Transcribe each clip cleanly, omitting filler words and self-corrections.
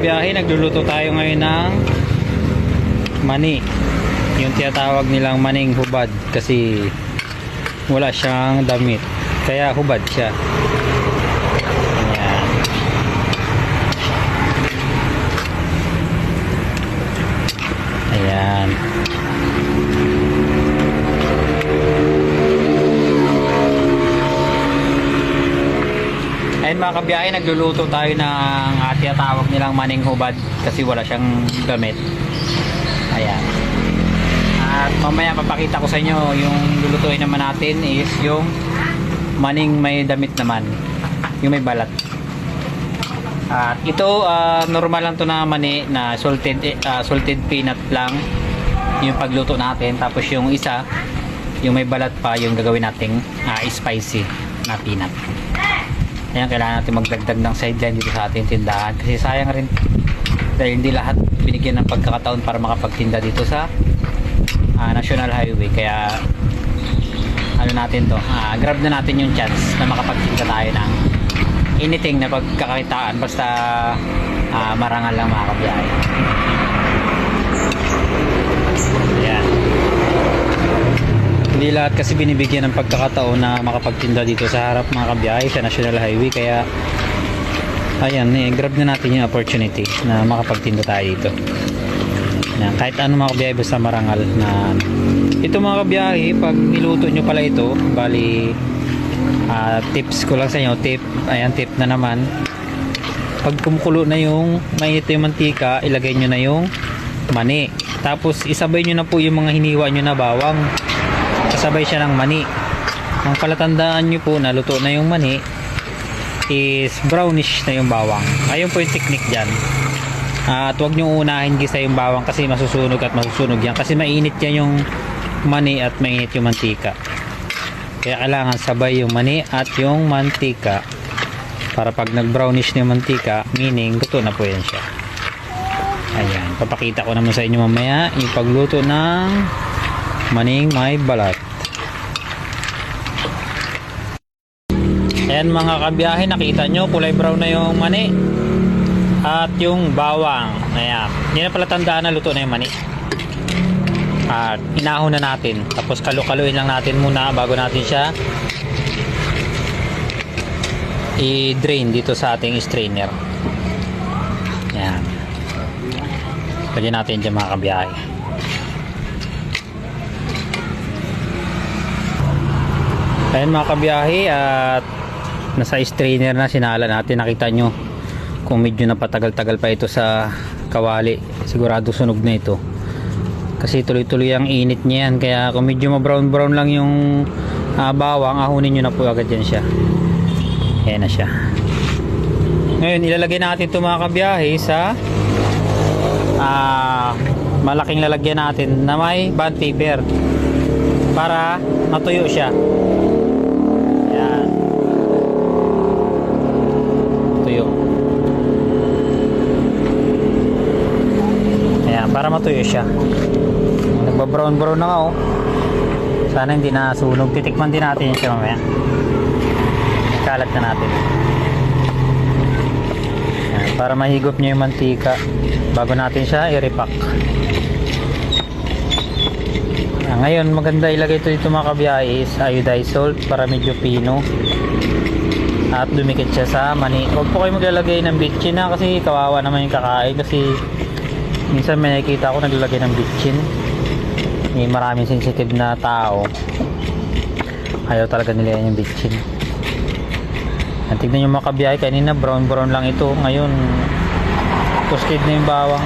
kabiyahe, nagluluto tayo ngayon ng mani. Yung tinatawag nilang maning hubad kasi wala siyang damit. Kaya hubad siya. Ayan. Ayan. Ayun mga kabiyahe, nagluluto tayo ng tinatawag nilang maning hubad kasi wala siyang damit. Ayan. At mamaya papakita ko sa inyo yung lulutuin naman natin is yung maning may damit naman, yung may balat. At ito normal lang to na mani na salted peanut lang yung pagluto natin. Tapos yung isa, yung may balat pa, yung gagawin nating spicy na peanut. Ayan, kailangan natin magdagdag ng sideline dito sa ating tindahan kasi sayang rin dahil hindi lahat binigyan ng pagkakataon para makapagtinda dito sa National Highway. Kaya ano natin to, grab na natin yung chance na makapagtinda tayo ng anything na pagkakakitaan basta marangal lang mga kabiyahe. Ayan. Hindi lahat kasi binibigyan ng pagkakataon na makapagtinda dito sa harap mga kabiyahe sa National Highway. Kaya ayan, grab na natin yung opportunity na makapagtinda tayo dito. Ayan, kahit ano mga kabiyahe basta marangal na ito mga kabiyahe. Pag niluto nyo pala ito, bali tips ko lang sa inyo, ayan, tip na naman. Pag kumukulo na yung mainit yung mantika, ilagay nyo na yung mani, tapos isabay nyo na po yung mga hiniwa nyo na bawang, kasabay siya ng mani. Ang palatandaan nyo po na luto na yung mani is brownish na yung bawang. Ayun po yung technique dyan. At huwag nyo unahin gisa yung bawang kasi masusunog at masusunog yan kasi mainit yan yung mani at mainit yung mantika. Kaya kailangan sabay yung mani at yung mantika para pag nag brownish na yung mantika, meaning luto na po yan siya. Ayan, papakita ko naman sa inyo mamaya yung pagluto ng maning may balat. Ayan mga kabiyahe, nakita nyo kulay brown na yung mani at yung bawang. Ayan, hindi na pala tandaan na luto na yung mani. At inahon na natin, tapos kalukaluin lang natin muna bago natin siya i-drain dito sa ating strainer. Ayan, lagyan natin dyan mga kabiyahe. Ayan mga kabiyahe, at nasa strainer na, sinala natin. Nakita nyo kung medyo napatagal-tagal pa ito sa kawali, sigurado sunog na ito kasi tuloy-tuloy ang init niya yan. Kaya kung medyo ma-brown-brown lang yung bawang, ahunin nyo na po agad yan siya. Ayan na siya. Ngayon ilalagay natin ito mga kabiyahe sa malaking lalagyan natin na may bond paper para matuyo siya. Ayan, tuyo. Ayan, para matuyo siya. Nagba-brown-brown na nga oh. Sana hindi na sunog. Titikman din natin yun siya mamaya. Kalat na natin. Ayan, para mahigop niya yung mantika bago natin siya i-repack. Ngayon maganda ilagay ito dito mga kabiyahe is iodized salt para medyo pino at dumikit siya sa mani. Huwag po kayo maglalagay ng bitchin na kasi kawawa naman yung kakain. Kasi minsan may nakikita ako naglalagay ng bitchin. May maraming sensitive na tao, ayaw talaga nila yung bitchin. At tignan yung mga kabiyahe, kanina brown brown lang ito, ngayon toasted na yung bawang.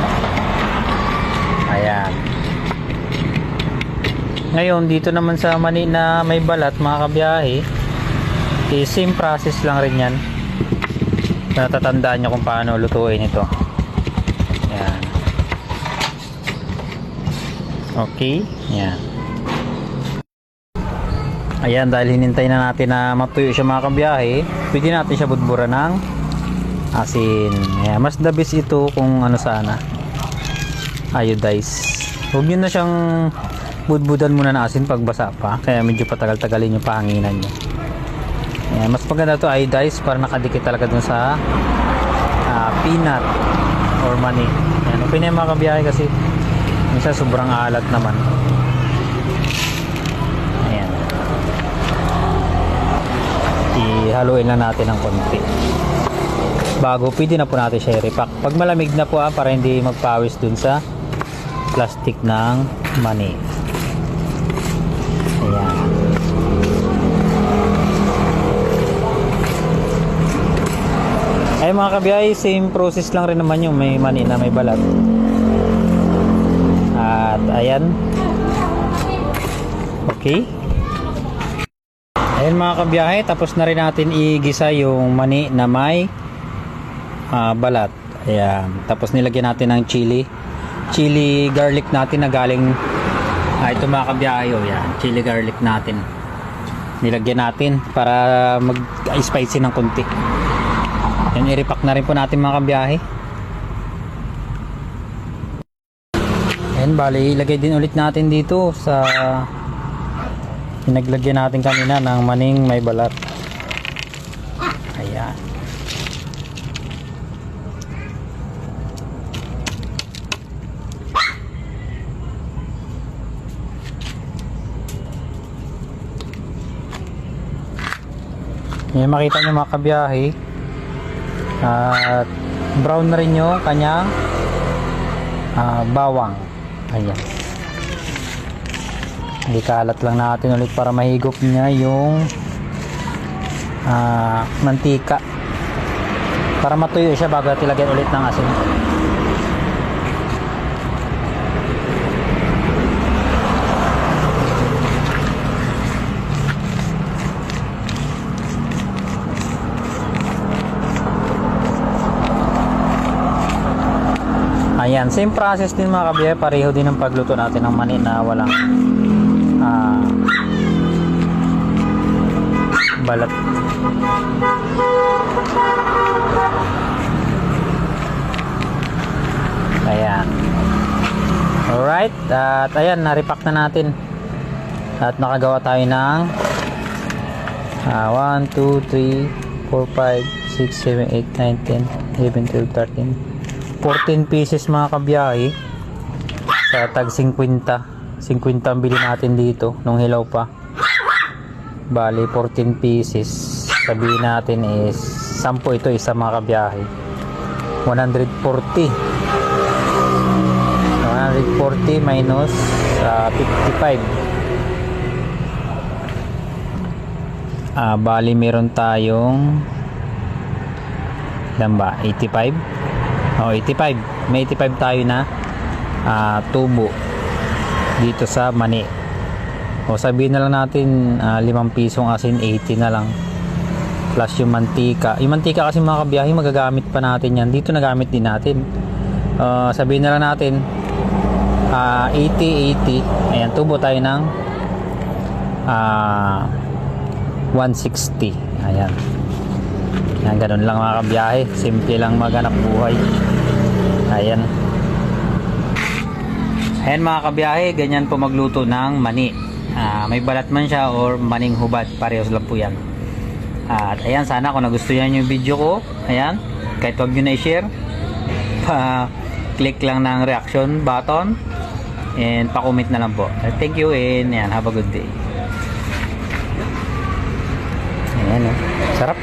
Ayan. Ngayon dito naman sa mani na may balat mga kabiyahe, same process lang rin yan. Natatandaan nyo kung paano lutuin ito. Ayan. Okay, yan. Ayan, dahil hinintay na natin na matuyo siya mga kabiyahe, pwede natin siya budburan ng asin. Ayan, mas the best ito kung ano sana, iodized. Huwag nyo na siyang budbudan muna ng asin pag basa pa, kaya medyo patagal-tagalin yung pahanginan nyo. Ayan, mas maganda ito iodized para nakadikit talaga dun sa peanut. or mani. Ayan, okay na yung mga kabiyahe kasi minsan sobrang alat naman. Ayan. Ihaluin lang natin ng konti. Bago, pwede na po natin siya i-repack. Pag malamig na po para hindi magpawis dun sa plastic ng mani. Ayan. Ay mga kabiyahe, same process lang rin naman yung may mani na may balat. At ayan. Okay. Ayan mga kabiyahe, tapos na rin natin igisa yung mani na may balat. Ayan. Tapos nilagyan natin ng chili garlic natin na galing ito mga kabiyahe, oh, yan. Chili garlic natin. Nilagyan natin para mag-spicy ng konti. Yan, i-repack na rin po natin mga kabiyahe. Ayan, bali ilagay din ulit natin dito sa pinaglagyan natin kanina ng maning may balat. Ayan. Ayan, makita nyo mga kabiyahe, at brown na rin yung kanyang bawang. Ayan. Ikalat lang natin ulit para mahigop niya yung mantika, para matuyo siya bago natin lagyan ulit ng asin. Ayan, same process din mga kabiyahe, pareho din ang pagluto natin ng mani na walang balat. Ayan. Alright, at ayan, na-repack na natin. At nakagawa tayo ng 1, 2, 3, 4, 5, 6, 7, 8, 9, 10, 11, 12, 13 14 pieces mga kabiyahe sa tag 50 ang bili natin dito nung hilaw pa. Bali 14 pieces, sabihin natin is 10 ito isa mga kabiyahe. 140 minus 55. Bali meron tayong ilan ba? 85. 85. May 85 tayo na tubo dito sa mani. O sabihin na lang natin 5 pisong asin, 80 na lang. Plus yung mantika. Yung mantika kasi mga kabiyahe, magagamit pa natin yan. Dito nagamit din natin. Sabihin na lang natin 80. Ayan, tubo tayo ng 160. Ayan. Yan, ganun lang mga kabiyahe. Simple lang maghanap buhay. Ayan. Ayan mga kabiyahe, ganyan po magluto ng mani. May balat man siya or maning hubad, parehas lang po yan. At ayan, sana kung nagustuhan nyo yung video ko, ayan, kahit wag nyo na i-share, click lang ng reaction button and pa-comment na lang po. Thank you and ayan, have a good day. Ayan, sarap.